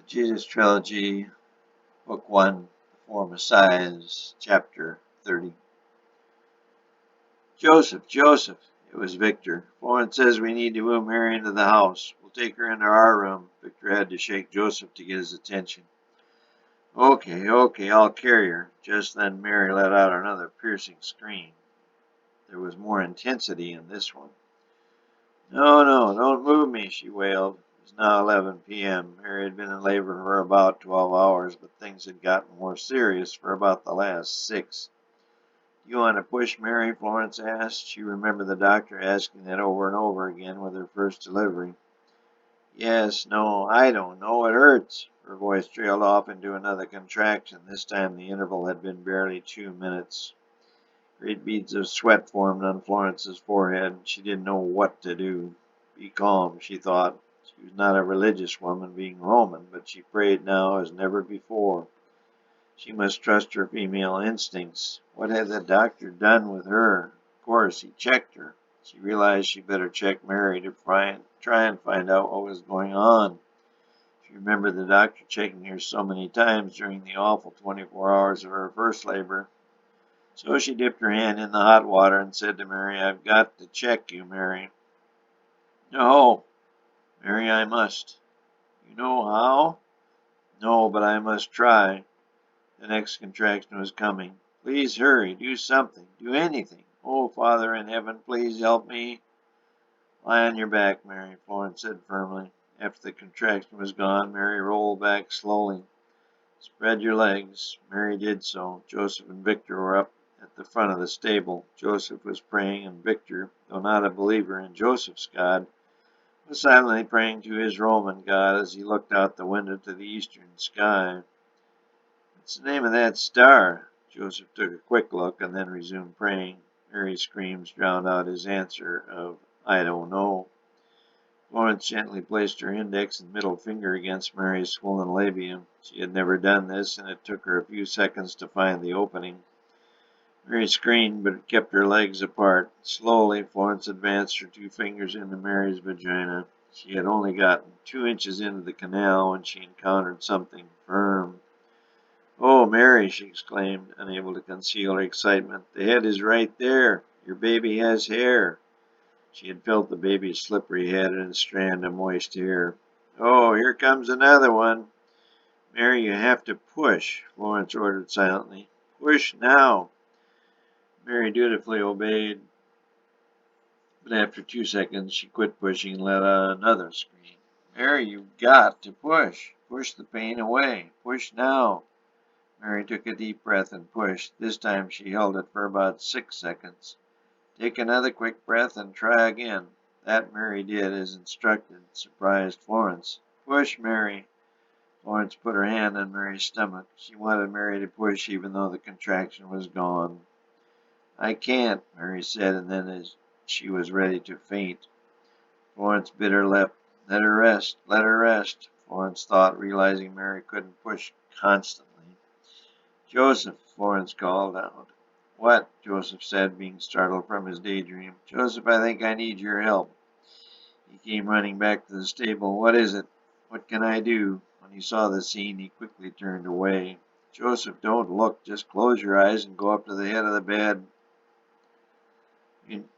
Jesus Trilogy, Book 1, The Four Messiahs, Chapter 30. Joseph, Joseph, it was Victor. Florence says we need to move Mary into the house. We'll take her into our room. Victor had to shake Joseph to get his attention. Okay, I'll carry her. Just then Mary let out another piercing scream. There was more intensity in this one. No, don't move me, she wailed. It was now 11 p.m. Mary had been in labor for about 12 hours, but things had gotten more serious for about the last 6. "Do you want to push, Mary?" Florence asked. She remembered the doctor asking that over and over again with her first delivery. Yes, no, I don't know. It hurts. Her voice trailed off into another contraction. This time the interval had been barely 2 minutes. Great beads of sweat formed on Florence's forehead. She didn't know what to do. Be calm, she thought. She was not a religious woman, being Roman, but she prayed now as never before. She must trust her female instincts. What had the doctor done with her? Of course, he checked her. She realized she better check Mary to try and find out what was going on. She remembered the doctor checking her so many times during the awful 24 hours of her first labor. So she dipped her hand in the hot water and said to Mary, "I've got to check you, Mary." "No, Mary, I must." "You know how?" "No, but I must try." The next contraction was coming. "Please hurry. Do something. Do anything. Oh, Father in heaven, please help me." "Lie on your back, Mary," Florence said firmly. After the contraction was gone, Mary rolled back slowly. "Spread your legs." Mary did so. Joseph and Victor were up at the front of the stable. Joseph was praying, and Victor, though not a believer in Joseph's God, was silently praying to his Roman God as he looked out the window to the eastern sky. "What's the name of that star?" Joseph took a quick look and then resumed praying. Mary's screams drowned out his answer of, "I don't know." Florence gently placed her index and middle finger against Mary's swollen labia. She had never done this, and it took her a few seconds to find the opening. Mary screamed, but kept her legs apart. Slowly, Florence advanced her 2 fingers into Mary's vagina. She had only gotten 2 inches into the canal when she encountered something firm. "Oh, Mary," she exclaimed, unable to conceal her excitement. "The head is right there. Your baby has hair." She had felt the baby's slippery head and a strand of moist hair. "Oh, here comes another one." "Mary, you have to push," Florence ordered silently. "Push now." Mary dutifully obeyed, but after 2 seconds she quit pushing and let out another scream. "Mary, you've got to push. Push the pain away. Push now." Mary took a deep breath and pushed. This time she held it for about 6 seconds. "Take another quick breath and try again." That Mary did as instructed, surprised Florence. "Push, Mary." Florence put her hand on Mary's stomach. She wanted Mary to push even though the contraction was gone. "I can't," Mary said, and then as she was ready to faint, Florence bit her lip. Let her rest, let her rest," Florence thought, realizing Mary couldn't push constantly. "Joseph," Florence called out. "What?" Joseph said, being startled from his daydream. "Joseph, I think I need your help." He came running back to the stable. "What is it? What can I do?" When he saw the scene, he quickly turned away. "Joseph, don't look. Just close your eyes and go up to the head of the bed.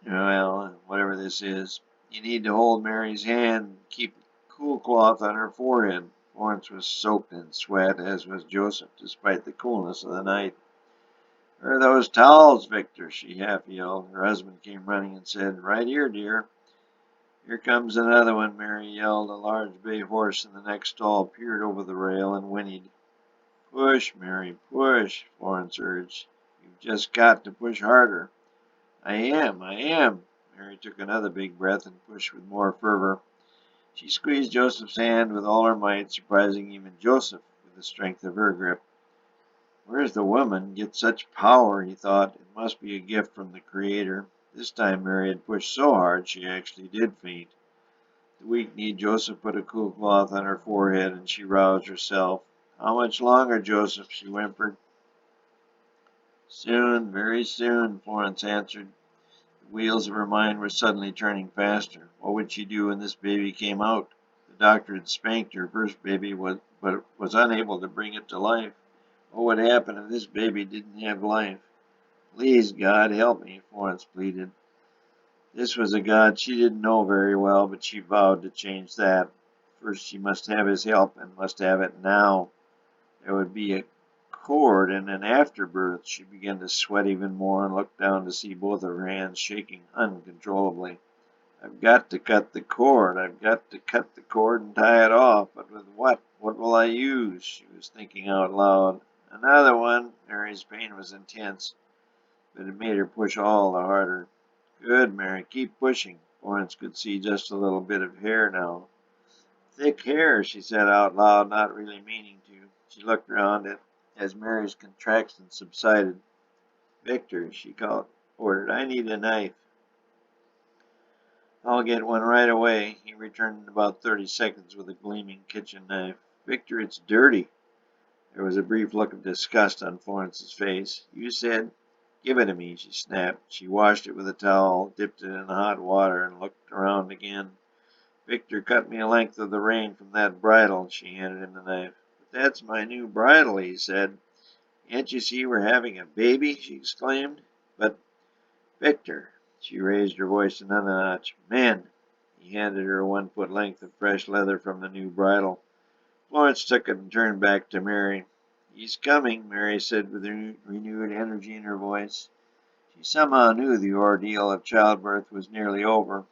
Well, whatever this is. You need to hold Mary's hand and keep a cool cloth on her forehead." Florence was soaked in sweat, as was Joseph, despite the coolness of the night. "Where are those towels, Victor?" she half yelled. Her husband came running and said, "Right here, dear." "Here comes another one," Mary yelled. A large bay horse in the next stall peered over the rail and whinnied. "Push, Mary, push," Florence urged. "You've just got to push harder." I am. Mary took another big breath and pushed with more fervor. She squeezed Joseph's hand with all her might, surprising even Joseph with the strength of her grip. "Where's the woman get such power?" he thought. It must be a gift from the Creator. This time Mary had pushed so hard she actually did faint. The weak-kneed Joseph put a cool cloth on her forehead, and she roused herself. "How much longer, Joseph?" she whimpered. "Soon, very soon," Florence answered. The wheels of her mind were suddenly turning faster. What would she do when this baby came out? The doctor had spanked her first baby but was unable to bring it to life. What would happen if this baby didn't have life? Please, God, help me, Florence pleaded. This was a God she didn't know very well, but she vowed to change that. First, she must have his help, and must have it now. There would be a cord and an afterbirth. She began to sweat even more and looked down to see both of her hands shaking uncontrollably. I've got to cut the cord. I've got to cut the cord and tie it off. But with what? What will I use? She was thinking out loud. Another one. Mary's pain was intense, but it made her push all the harder. Good, Mary. Keep pushing. Florence could see just a little bit of hair now. Thick hair, she said out loud, not really meaning to. She looked around as Mary's contractions subsided. Victor, she ordered, I need a knife. I'll get one right away. He returned in about 30 seconds with a gleaming kitchen knife. Victor, it's dirty. There was a brief look of disgust on Florence's face. You said, give it to me, she snapped. She washed it with a towel, dipped it in hot water, and looked around again. Victor cut me a length of the rein from that bridle. She handed him the knife. But that's my new bridle, he said. Can't you see we're having a baby? She exclaimed. But, Victor, she raised her voice another notch. Men! He handed her a 1-foot length of fresh leather from the new bridle. Florence took it and turned back to Mary. He's coming, Mary said with renewed energy in her voice. She somehow knew the ordeal of childbirth was nearly over.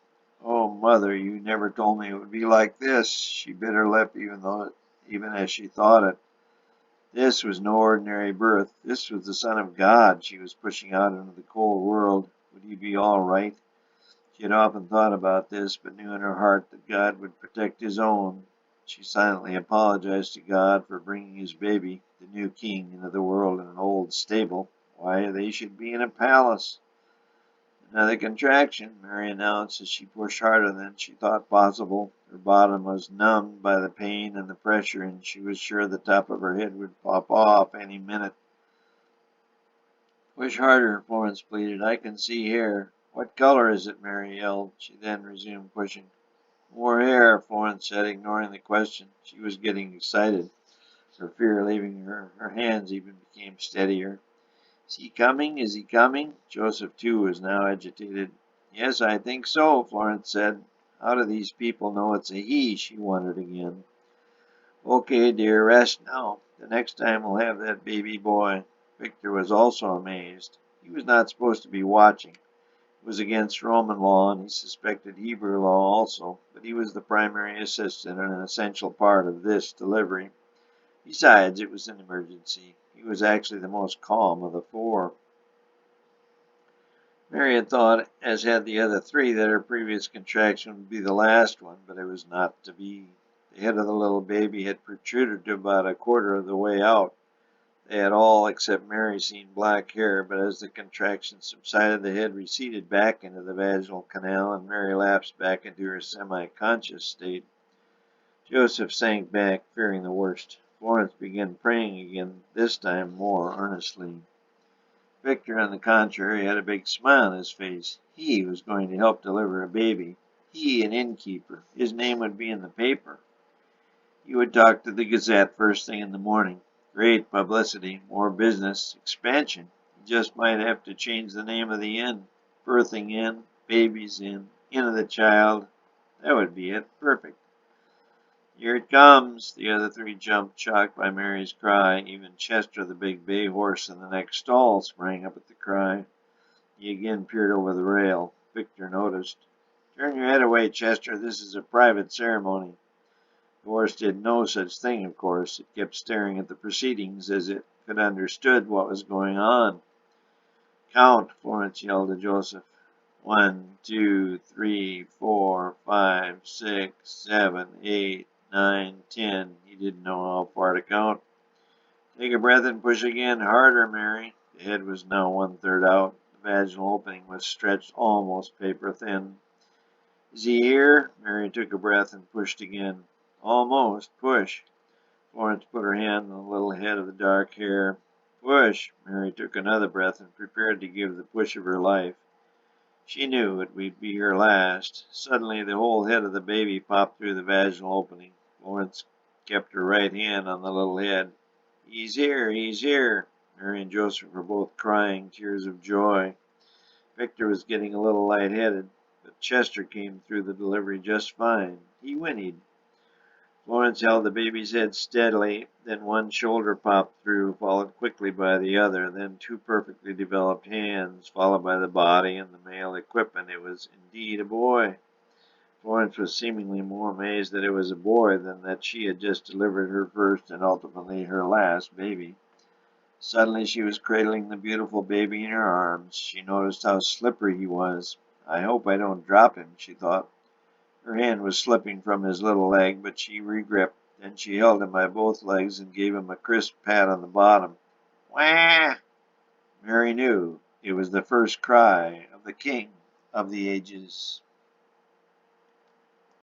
Oh, Mother, you never told me it would be like this. She bit her lip even as she thought it. This was no ordinary birth. This was the Son of God she was pushing out into the cold world. Would he be all right? She had often thought about this, but knew in her heart that God would protect his own. She silently apologized to God for bringing his baby, the new king, into the world in an old stable. Why, they should be in a palace. Another contraction, Mary announced as she pushed harder than she thought possible. Her bottom was numbed by the pain and the pressure, and she was sure the top of her head would pop off any minute. Push harder, Florence pleaded. I can see hair. What color is it? Mary yelled. She then resumed pushing. More hair, Florence said, ignoring the question. She was getting excited. Her fear leaving her, her hands even became steadier. Is he coming? Is he coming? Joseph, too, was now agitated. Yes, I think so, Florence said. How do these people know it's a he? She wondered again. Okay, dear, rest now. The next time we'll have that baby boy. Victor was also amazed. He was not supposed to be watching. It was against Roman law, and he suspected Hebrew law also, but he was the primary assistant and an essential part of this delivery. Besides, it was an emergency. He was actually the most calm of the four. Mary had thought, as had the other three, that her previous contraction would be the last one, but it was not to be. The head of the little baby had protruded to about a quarter of the way out. They had all, except Mary, seen black hair, but as the contraction subsided, the head receded back into the vaginal canal, and Mary lapsed back into her semi-conscious state. Joseph sank back, fearing the worst. Florence began praying again, this time more earnestly. Victor, on the contrary, had a big smile on his face. He was going to help deliver a baby. He, an innkeeper. His name would be in the paper. He would talk to the Gazette first thing in the morning. Great publicity, more business, expansion. He just might have to change the name of the inn. Birthing Inn, Babies Inn, Inn of the Child. That would be it. Perfect. Here it comes. The other three jumped, shocked by Mary's cry. Even Chester, the big bay horse in the next stall, sprang up at the cry. He again peered over the rail. Victor noticed. Turn your head away, Chester. This is a private ceremony. The horse did no such thing, of course. It kept staring at the proceedings as if it understood what was going on. Count, Florence yelled to Joseph. 1, 2, 3, 4, 5, 6, 7, 8, 9, 10. He didn't know how far to count. Take a breath and push again. Harder, Mary. The head was now 1/3 out. The vaginal opening was stretched almost paper thin. Is he here? Mary took a breath and pushed again. Almost. Push. Florence put her hand on the little head of the dark hair. Push. Mary took another breath and prepared to give the push of her life. She knew it would be her last. Suddenly the whole head of the baby popped through the vaginal opening. Florence kept her right hand on the little head. He's here, he's here. Mary and Joseph were both crying tears of joy. Victor was getting a little lightheaded, but Chester came through the delivery just fine. He whinnied. Florence held the baby's head steadily, then one shoulder popped through, followed quickly by the other, then two perfectly developed hands, followed by the body and the male equipment. It was indeed a boy. Florence was seemingly more amazed that it was a boy than that she had just delivered her first and ultimately her last baby. Suddenly she was cradling the beautiful baby in her arms. She noticed how slippery he was. I hope I don't drop him, she thought. Her hand was slipping from his little leg, but she regripped. Then she held him by both legs and gave him a crisp pat on the bottom. Wah! Mary knew it was the first cry of the King of the Ages.